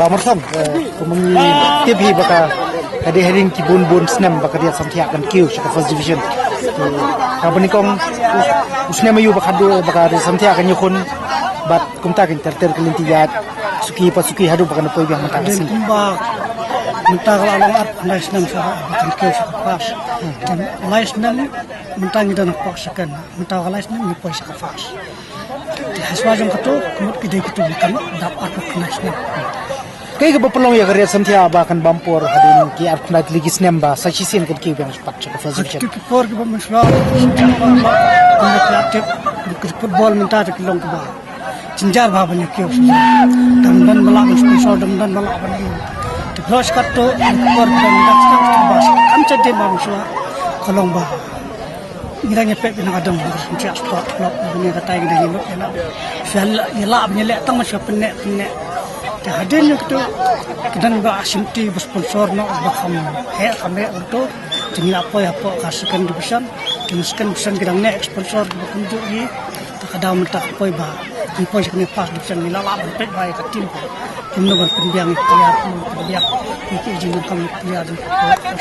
Bamorsam kemengi TV baka hadi-hadi ki bun snam baka dia samtia kan kiu sa first division kapani kong usne mayu baka do baka samtia kan yukun bat kumta kan terter kelintiat suki pasuki hadu baka napoi biang mata sin mentang along at nice nam sa akan kau sa pas dan nice nam mentang ida nak pak second mentang nice nam ni poi sa pas di haswajam kato kumut kide kitu bukan dap aku nice nam kay ka pelong ya karya samthia ba kan bampor hadin ki art night ligis nemba sa chisin kan ki bang pat sa first division ki por ki bam sla kumut kreatif football mentang ki long ba cinjar ba banya kyo dan balak sponsor dan balak banya terus kato por dan dak bas am cede bang sla kolong ba ngira ngepek bina kadang sentiak sport klub bini kata yang dari lo ya la bini le tang masih penek hadir yang itu kadang ba asimti sponsor no ba kami untuk jadi apa kasihkan division jeniskan pesan kadang ne sponsor untuk ni kadang mentak apa ba di poi kami pas division ni la berpek baik ke tim no berpindah tiar berpindah iki jingan kami tiar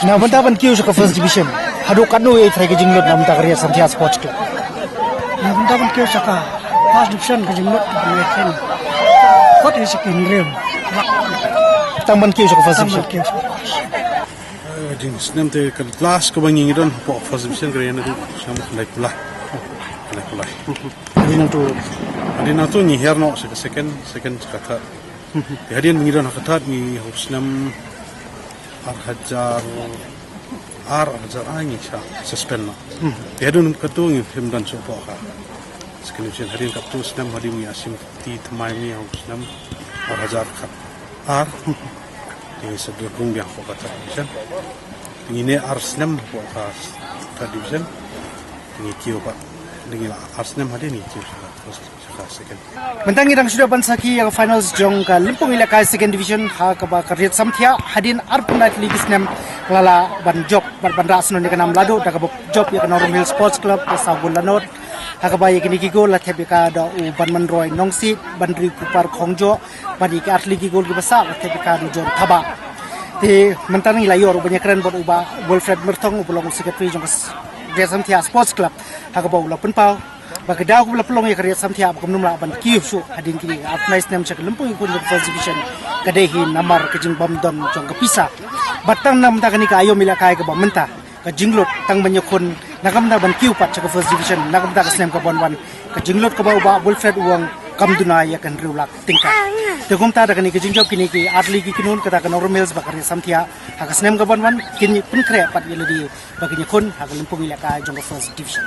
na banta ban kiyo sa first division hadu kanu e thai ke jinglot nam ta karya samthia sports club na banta ban kiyo sa ka first division ke jinglot ni ken kot is kin rem tang ban kiyo sa first division jenis nem te kelas ke banging don po first division kaya na tu sama like pula hadin tu ni herno second kata hadin mengidon kata ni husnam Ar-hajar ani sya suspend no hadin katu ni himdan so po ka second division hadin kaptu husnam hadin ni asim ti tmai ni husnam Ar-hajar kat ini sebelum rumah po kata division ini Arsenal po ka division ini kio pa dengan Arsenal hadin ni kio second mentang irang sudah bansaki yang finals jong ka limpung ilaka second division ha ka ba karyat samthia hadin art night ligis nem lala ban job ban rasno ni kanam lado daga job ya kanor mill sports club sa gulanot ha ka ba yakini gigo la thebika da u ban man roy nongsi ban ri kupar khongjo ban ik art ligi gol gi basa la thebika du jor thaba te mentang ila yor banyak keren bot uba Wilfred Mertong ubulong secretary jong ka samthia sports club ha ka ba ula penpau bagadaw ko pelong ya karya samthia bakum la ban kiu su hadin kini at nice nem chak lempung ikun the first division kadehi namar kejing bamdon jong ka pisa batang nam ta kani ka ayo mila kai ka bamenta ka jinglot tang banyakon nakam na ban kiu pat chak first division nakam ta ka snem ka bonwan ka jinglot ka ba Wilfred uang kamduna ya kan riulak tingka tegum ta kani ka jingjop kini ki atli ki kinun kata ka normals ba karya samthia ha ka snem ka bonwan kini pun kre pat yeladi baginya kon ha ka lempung ila kai jong ka first division